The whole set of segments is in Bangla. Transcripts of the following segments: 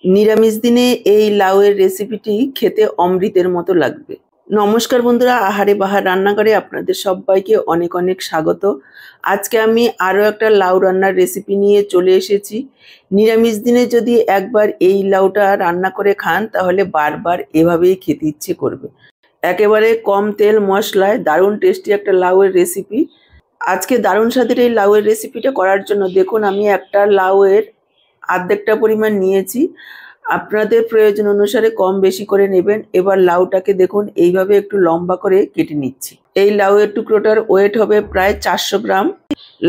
নিরামিষ দিনে এই লাউয়ের রেসিপিটি খেতে অমৃতের মতো লাগবে। নমস্কার বন্ধুরা, আহারে বাহার রান্নাঘরে আপনাদের সবাইকে অনেক অনেক স্বাগত। আজকে আমি আরও একটা লাউ রান্নার রেসিপি নিয়ে চলে এসেছি। নিরামিষ দিনে যদি একবার এই লাউটা রান্না করে খান তাহলে বারবার এভাবেই খেতে ইচ্ছে করবে। একেবারে কম তেল মশলায় দারুণ টেস্টি একটা লাউয়ের রেসিপি। আজকে দারুণ স্বাদের এই লাউয়ের রেসিপিটা করার জন্য দেখুন আমি একটা লাউয়ের অর্ধেকটা পরিমাণ নিয়েছি। আপনাদের প্রয়োজন অনুসারে কম বেশি করে নেবেন। এবার লাউটাকে দেখুন এইভাবে একটু লম্বা করে কেটে নিচ্ছি। এই লাউয়ের টুকরোটার ওয়েট হবে প্রায় 400 গ্রাম।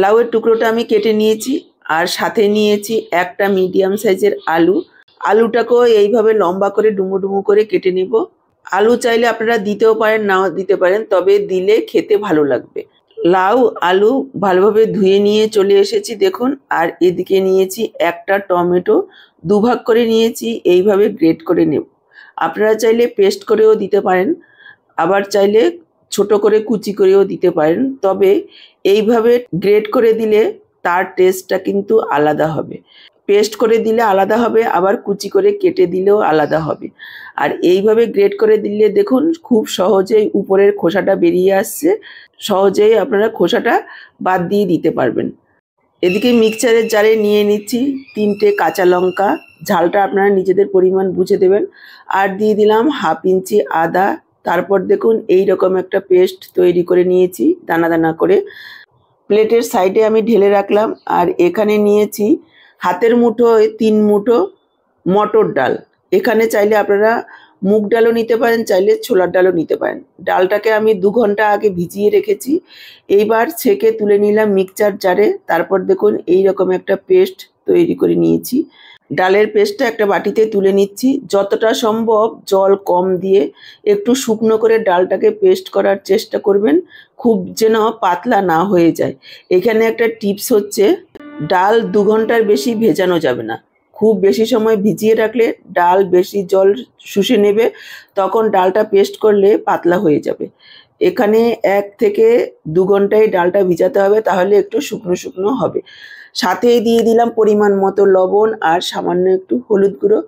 লাউয়ের টুকরোটা আমি কেটে নিয়েছি আর সাথে নিয়েছি একটা মিডিয়াম সাইজের আলু। আলুটাকেও এইভাবে লম্বা করে ডুমো ডুমো করে কেটে নিব। আলু চাইলে আপনারা দিতেও পারেন, নাও দিতে পারেন, তবে দিলে খেতে ভালো লাগবে। লাউ আলু ভালোভাবে ধুয়ে নিয়ে চলে এসেছি দেখুন। আর এদিকে নিয়েছি একটা টমেটো, দুভাগ করে নিয়েছি, এইভাবে গ্রেট করে নেব। আপনারা চাইলে পেস্ট করেও দিতে পারেন, আবার চাইলে ছোট করে কুচি করেও দিতে পারেন, তবে এইভাবে গ্রেট করে দিলে তার টেস্টটা কিন্তু আলাদা হবে। পেস্ট করে দিলে আলাদা হবে, আবার কুচি করে কেটে দিলেও আলাদা হবে। আর এইভাবে গ্রেট করে দিলে দেখুন খুব সহজেই উপরের খোসাটা বেরিয়ে আসছে। সহজেই আপনারা খোসাটা বাদ দিয়ে দিতে পারবেন। এদিকে মিক্সচারের জারে নিয়ে নিচ্ছি 3টে কাঁচা লঙ্কা, ঝালটা আপনারা নিজেদের পরিমাণ বুঝে দেবেন। আর দিয়ে দিলাম হাফ ইঞ্চি আদা। তারপর দেখুন এই রকম একটা পেস্ট তৈরি করে নিয়েছি দানা দানা করে। প্লেটের সাইডে আমি ঢেলে রাখলাম। আর এখানে নিয়েছি হাতের মুঠোয় 3 মুঠো মটর ডাল। এখানে চাইলে আপনারা মুগ ডালও নিতে পারেন, চাইলে ছোলার ডালও নিতে পারেন। ডালটাকে আমি 2 ঘন্টা আগে ভিজিয়ে রেখেছি। এইবার ছেঁকে তুলে নিলাম মিক্সচার জারে। তারপর দেখুন এই রকম একটা পেস্ট তৈরি করে নিয়েছি। ডালের পেস্টটা একটা বাটিতে তুলে নিচ্ছি। যতটা সম্ভব জল কম দিয়ে একটু শুকনো করে ডালটাকে পেস্ট করার চেষ্টা করবেন, খুব যেন পাতলা না হয়ে যায়। এখানে একটা টিপস হচ্ছে, ডাল 2 ঘন্টার বেশি ভেজানো যাবে না। খুব বেশি সময় ভিজিয়ে রাখলে ডাল বেশি জল শুষে নেবে, তখন ডালটা পেস্ট করলে পাতলা হয়ে যাবে। এখানে 1 থেকে 2 ঘন্টায় ডালটা ভিজাতে হবে, তাহলে একটু শুকনো শুকনো হবে। সাথেই দিয়ে দিলাম পরিমাণ মতো লবণ আর সামান্য একটু হলুদ গুঁড়ো।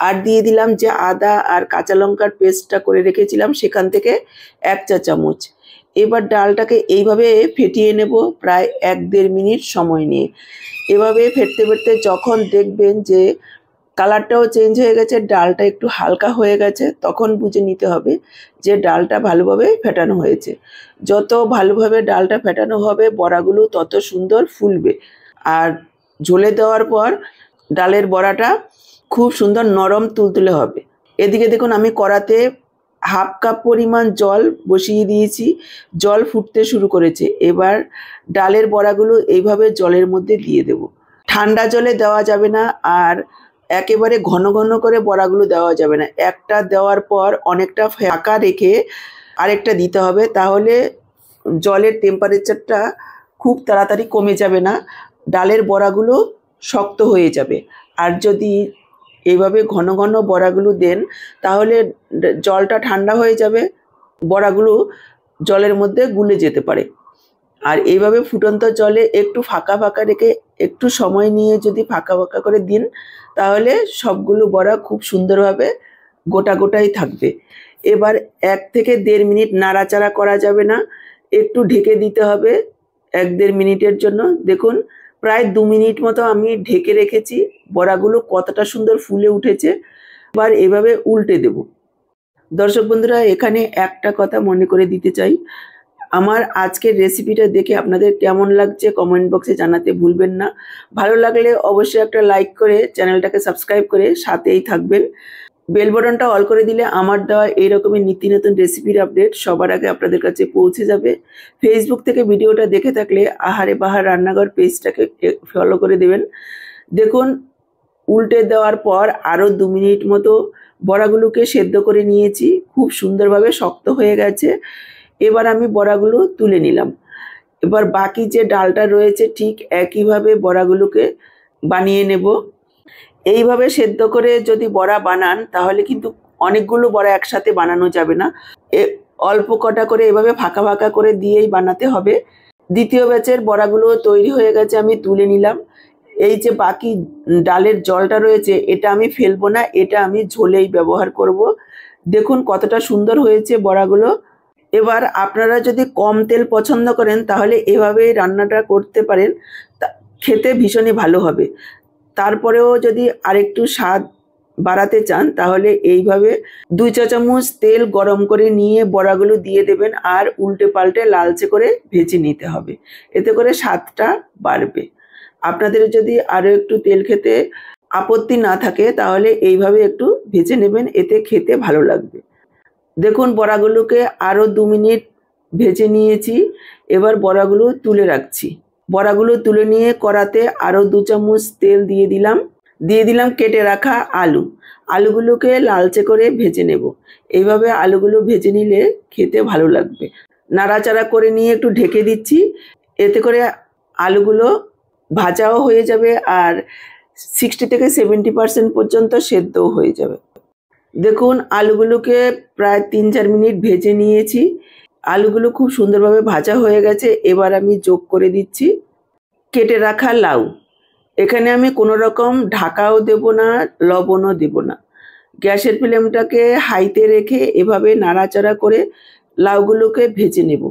আর দিয়ে দিলাম যে আদা আর কাঁচা লঙ্কার পেস্টটা করে রেখেছিলাম সেখান থেকে 1 চা চামচ। এবার ডালটাকে এইভাবে ফেটিয়ে নেব প্রায় 1-1.5 মিনিট সময় নিয়ে। এভাবে ফেটতে ফেটতে যখন দেখবেন যে কালারটাও চেঞ্জ হয়ে গেছে, ডালটা একটু হালকা হয়ে গেছে, তখন বুঝে নিতে হবে যে ডালটা ভালোভাবে ফেটানো হয়েছে। যত ভালোভাবে ডালটা ফেটানো হবে বড়াগুলো তত সুন্দর ফুলবে। আর ঝোলে দেওয়ার পর ডালের বড়াটা খুব সুন্দর নরম তুলতুলে হবে। এদিকে দেখুন আমি কড়াতে হাফ কাপ পরিমাণ জল বসিয়ে দিয়েছি। জল ফুটতে শুরু করেছে। এবার ডালের বড়াগুলো এইভাবে জলের মধ্যে দিয়ে দেব। ঠান্ডা জলে দেওয়া যাবে না, আর একেবারে ঘন ঘন করে বড়াগুলো দেওয়া যাবে না। একটা দেওয়ার পর অনেকটা ফাঁকা রেখে আরেকটা দিতে হবে, তাহলে জলের টেম্পারেচারটা খুব তাড়াতাড়ি কমে যাবে না, ডালের বড়াগুলো শক্ত হয়ে যাবে। আর যদি এইভাবে ঘন ঘন বড়াগুলো দেন তাহলে জলটা ঠান্ডা হয়ে যাবে, বড়াগুলো জলের মধ্যে গুলে যেতে পারে। আর এইভাবে ফুটন্ত জলে একটু ফাঁকা ফাঁকা রেখে একটু সময় নিয়ে যদি ফাঁকা ফাঁকা করে দিন তাহলে সবগুলো বড়া খুব সুন্দরভাবে গোটা গোটাই থাকবে। এবার 1 থেকে 1.5 মিনিট নাড়াচাড়া করা যাবে না, একটু ঢেকে দিতে হবে 1-1.5 মিনিটের জন্য। দেখুন প্রায় 2 মিনিট মতো আমি ঢেকে রেখেছি। বড়াগুলো কতটা সুন্দর ফুলে উঠেছে। এবার এভাবে উল্টে দেব। দর্শক বন্ধুরা, এখানে একটা কথা মনে করে দিতে চাই, আমার আজকের রেসিপিটা দেখে আপনাদের কেমন লাগছে কমেন্ট বক্সে জানাতে ভুলবেন না। ভালো লাগলে অবশ্যই একটা লাইক করে চ্যানেলটাকে সাবস্ক্রাইব করে সাথেই থাকবেন। বেল বাটনটা অল করে দিলে আমার দেওয়া এইরকমই নিত্য নতুন রেসিপির আপডেট সবার আগে আপনাদের কাছে পৌঁছে যাবে। ফেসবুক থেকে ভিডিওটা দেখে থাকলে আহারে বাহার রান্নাঘর পেজটাকে ফলো করে দেবেন। দেখুন উল্টে দেওয়ার পর আরও 2 মিনিট মতো বড়াগুলোকে সেদ্ধ করে নিয়েছি, খুব সুন্দরভাবে শক্ত হয়ে গেছে। এবার আমি বড়াগুলো তুলে নিলাম। এবার বাকি যে ডালটা রয়েছে ঠিক একইভাবে বড়াগুলোকে বানিয়ে নেব। এইভাবে সেদ্ধ করে যদি বড়া বানান তাহলে কিন্তু অনেকগুলো বড়া একসাথে বানানো যাবে না, অল্প কটা করে এভাবে ফাঁকা ফাঁকা করে দিয়েই বানাতে হবে। দ্বিতীয় ব্যাচের বড়াগুলো তৈরি হয়ে গেছে, আমি তুলে নিলাম। এই যে বাকি ডালের জলটা রয়েছে এটা আমি ফেলবো না, এটা আমি ঝোলেই ব্যবহার করব। দেখুন কতটা সুন্দর হয়েছে বড়াগুলো। এবার আপনারা যদি কম তেল পছন্দ করেন তাহলে এভাবেই রান্নাটা করতে পারেন, খেতে ভীষণই ভালো হবে। তারপরেও যদি আরেকটু স্বাদ বাড়াতে চান তাহলে এইভাবে 2 চা চামচ তেল গরম করে নিয়ে বড়াগুলো দিয়ে দেবেন আর উল্টে পাল্টে লালচে করে ভেজে নিতে হবে, এতে করে স্বাদটা বাড়বে। আপনাদের যদি আরও একটু তেল খেতে আপত্তি না থাকে তাহলে এইভাবে একটু ভেজে নেবেন, এতে খেতে ভালো লাগবে। দেখুন বড়াগুলোকে আরও 2 মিনিট ভেজে নিয়েছি। এবার বড়াগুলো তুলে রাখছি। বড়াগুলো তুলে নিয়ে কড়াতে আরও 2 চামচ তেল দিয়ে দিলাম কেটে রাখা আলু। আলুগুলোকে লালচে করে ভেজে নেব। এইভাবে আলুগুলো ভেজে নিলে খেতে ভালো লাগবে। নাড়াচাড়া করে নিয়ে একটু ঢেকে দিচ্ছি, এতে করে আলুগুলো ভাজাও হয়ে যাবে আর 60 থেকে 70% পর্যন্ত সেদ্ধও হয়ে যাবে। দেখুন আলুগুলোকে প্রায় 3-4 মিনিট ভেজে নিয়েছি। আলুগুলো খুব সুন্দরভাবে ভাজা হয়ে গেছে। এবার আমি যোগ করে দিচ্ছি কেটে রাখা লাউ। এখানে আমি কোনো রকম ঢাকাও দেব না, লবণও দেব না। গ্যাসের ফ্লেমটাকে হাইতে রেখে এভাবে নাড়াচাড়া করে লাউগুলোকে ভেজে নেব।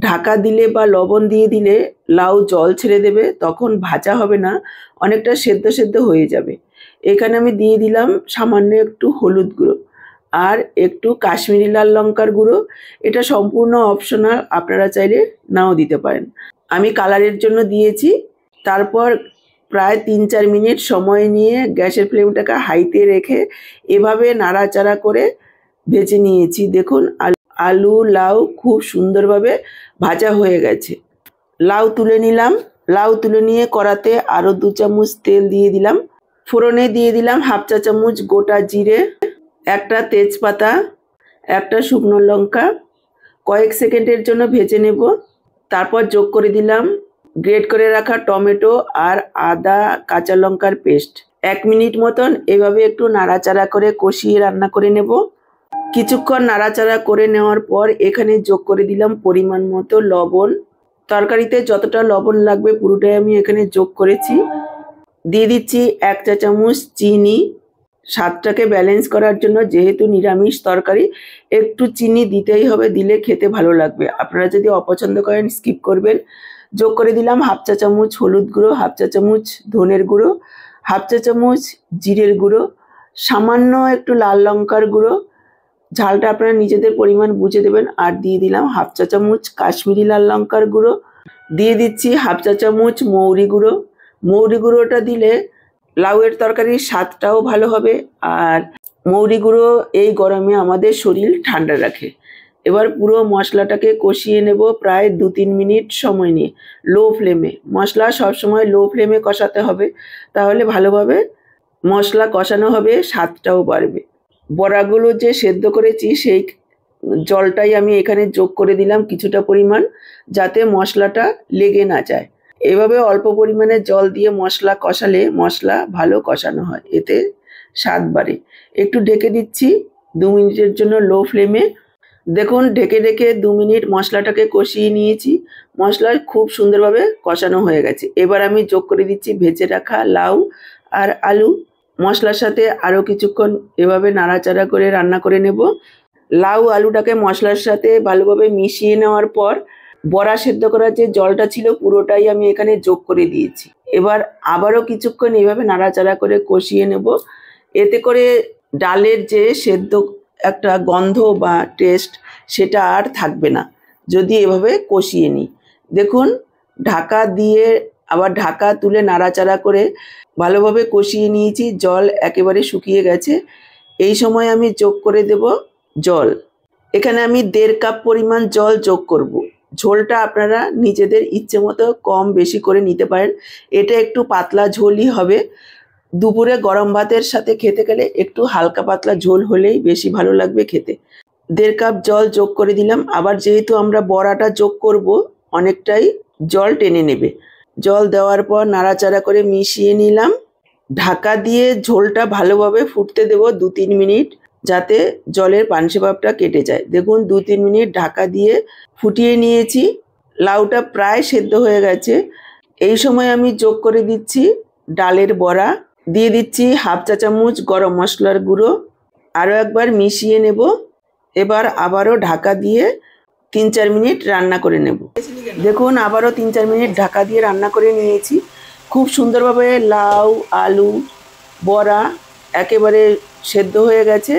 ঢাকা দিলে বা লবণ দিয়ে দিলে লাউ জল ছেড়ে দেবে, তখন ভাজা হবে না, অনেকটা সেদ্ধ সেদ্ধ হয়ে যাবে। এখানে আমি দিয়ে দিলাম সামান্য একটু হলুদ গুঁড়ো আর একটু কাশ্মীরি লাল লঙ্কার গুঁড়ো। এটা সম্পূর্ণ অপশনাল, আপনারা চাইলে নাও দিতে পারেন। আমি কালারের জন্য দিয়েছি। তারপর প্রায় 3-4 মিনিট সময় নিয়ে গ্যাসের ফ্লেমটাকে হাইতে রেখে এভাবে নাড়াচাড়া করে ভেজে নিয়েছি। দেখুন আলু লাউ খুব সুন্দরভাবে ভাজা হয়ে গেছে। লাউ তুলে নিলাম। লাউ তুলে নিয়ে কড়াতে আরও 2 চামচ তেল দিয়ে দিলাম। ফোড়নে দিয়ে দিলাম 1/2 চা চামচ গোটা জিরে, একটা তেজপাতা, একটা শুকনো লঙ্কা। কয়েক সেকেন্ডের জন্য ভেজে নেব। তারপর যোগ করে দিলাম গ্রেট করে রাখা টমেটো আর আদা কাঁচা লঙ্কার পেস্ট। 1 মিনিট মতন এভাবে একটু নাড়াচাড়া করে কষিয়ে রান্না করে নেব। কিছুক্ষণ নাড়াচাড়া করে নেওয়ার পর এখানে যোগ করে দিলাম পরিমাণ মতো লবণ। তরকারিতে যতটা লবণ লাগবে পুরোটাই আমি এখানে যোগ করেছি। দিয়ে দিচ্ছি 1 চা চামচ চিনি, স্বাদটাকে ব্যালেন্স করার জন্য। যেহেতু নিরামিষ তরকারি একটু চিনি দিতেই হবে, দিলে খেতে ভালো লাগবে। আপনারা যদি অপছন্দ করেন স্কিপ করবেন। যোগ করে দিলাম 1/2 চা চামচ হলুদ গুঁড়ো, 1/2 চা চামচ ধনের গুঁড়ো, 1/2 চা চামচ জিরের গুঁড়ো, সামান্য একটু লাল লঙ্কার গুঁড়ো। ঝালটা আপনারা নিজেদের পরিমাণ বুঝে দেবেন। আর দিয়ে দিলাম 1/2 চা চামচ কাশ্মীরি লাল লঙ্কার গুঁড়ো। দিয়ে দিচ্ছি 1/2 চা চামচ মৌরি গুঁড়ো। মৌরি গুঁড়োটা দিলে লাউয়ের তরকারির স্বাদটাও ভালো হবে। আর মৌরি গুঁড়ো এই গরমে আমাদের শরীর ঠান্ডা রাখে। এবার পুরো মশলাটাকে কষিয়ে নেব প্রায় 2-3 মিনিট সময় নিয়ে লো ফ্লেমে। মশলা সবসময় লো ফ্লেমে কষাতে হবে, তাহলে ভালোভাবে মশলা কষানো হবে, স্বাদটাও বাড়বে। বড়াগুলো যে সেদ্ধ করেছি সেই জলটাই আমি এখানে যোগ করে দিলাম কিছুটা পরিমাণ, যাতে মশলাটা লেগে না যায়। এভাবে অল্প পরিমাণে জল দিয়ে মশলা কষালে মশলা ভালো কষানো হয়, এতে স্বাদ বাড়ে। একটু ঢেকে দিচ্ছি 2 মিনিটের জন্য লো ফ্লেমে। দেখুন ঢেকে 2 মিনিট মশলাটাকে কষিয়ে নিয়েছি। মশলা খুব সুন্দরভাবে কষানো হয়ে গেছে। এবার আমি যোগ করে দিচ্ছি ভেজে রাখা লাউ আর আলু। মশলার সাথে আরও কিছুক্ষণ এভাবে নাড়াচাড়া করে রান্না করে নেব। লাউ আলুটাকে মশলার সাথে ভালোভাবে মিশিয়ে নেওয়ার পর বড়া সেদ্ধ করার যে জলটা ছিল পুরোটাই আমি এখানে যোগ করে দিয়েছি। এবার আবারও কিছুক্ষণ এইভাবে নাড়াচাড়া করে কষিয়ে নেব। এতে করে ডালের যে সেদ্ধ একটা গন্ধ বা টেস্ট সেটা আর থাকবে না যদি এভাবে কষিয়ে নিই। দেখুন ঢাকা দিয়ে আবার ঢাকা তুলে নাড়াচাড়া করে ভালোভাবে কষিয়ে নিয়েছি। জল একেবারে শুকিয়ে গেছে। এই সময় আমি যোগ করে দেব জল। এখানে আমি 1.5 কাপ পরিমাণ জল যোগ করব। ঝোলটা আপনারা নিজেদের ইচ্ছে মতো কম বেশি করে নিতে পারেন। এটা একটু পাতলা ঝোলই হবে। দুপুরে গরম ভাতের সাথে খেতে গেলে একটু হালকা পাতলা ঝোল হলেই বেশি ভালো লাগবে খেতে। 1.5 কাপ জল যোগ করে দিলাম। আবার যেহেতু আমরা বড়াটা যোগ করব অনেকটাই জল টেনে নেবে। জল দেওয়ার পর নাড়াচাড়া করে মিশিয়ে নিলাম। ঢাকা দিয়ে ঝোলটা ভালোভাবে ফুটতে দেব 2-3 মিনিট, যাতে জলের পানসে ভাবটা কেটে যায়। দেখুন 2-3 মিনিট ঢাকা দিয়ে ফুটিয়ে নিয়েছি। লাউটা প্রায় সেদ্ধ হয়ে গেছে। এই সময় আমি যোগ করে দিচ্ছি ডালের বড়া, দিয়ে দিচ্ছি হাফ চা চামচ গরম মশলার গুঁড়ো, আরও একবার মিশিয়ে নেব। এবার আবারও ঢাকা দিয়ে 3-4 মিনিট রান্না করে নেব। দেখুন আবারও 3-4 মিনিট ঢাকা দিয়ে রান্না করে নিয়েছি। খুব সুন্দরভাবে লাউ আলু বড়া একেবারে সেদ্ধ হয়ে গেছে।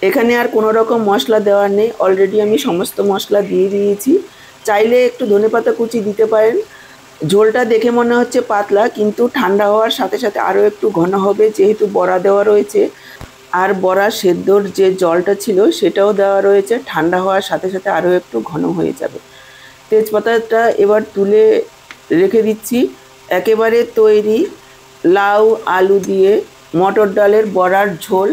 এখানে আর কোনো রকম মশলা দেওয়ার নেই, অলরেডি আমি সমস্ত মশলা দিয়ে দিয়েছি। চাইলে একটু ধনেপাতা কুচি দিতে পারেন। ঝোলটা দেখে মনে হচ্ছে পাতলা, কিন্তু ঠান্ডা হওয়ার সাথে সাথে আরও একটু ঘন হবে, যেহেতু বড়া দেওয়া রয়েছে আর বড়া সেদ্ধর যে জলটা ছিল সেটাও দেওয়া রয়েছে। ঠান্ডা হওয়ার সাথে সাথে আরও একটু ঘন হয়ে যাবে। তেজপাতাটা এবার তুলে রেখে দিচ্ছি। একেবারে তৈরি লাউ আলু দিয়ে মটর ডালের বড়ার ঝোল।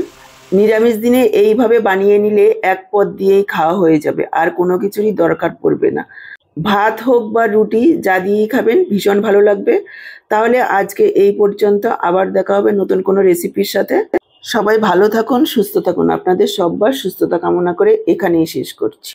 নিরামিষ দিনে এইভাবে বানিয়ে নিলে এক পদ দিয়েই খাওয়া হয়ে যাবে, আর কোনো কিছুরই দরকার পড়বে না। ভাত হোক বা রুটি যা দিয়েই খাবেন ভীষণ ভালো লাগবে। তাহলে আজকে এই পর্যন্ত, আবার দেখা হবে নতুন কোনো রেসিপির সাথে। সবাই ভালো থাকুন সুস্থ থাকুন, আপনাদের সবার সুস্থতা কামনা করে এখানেই শেষ করছি।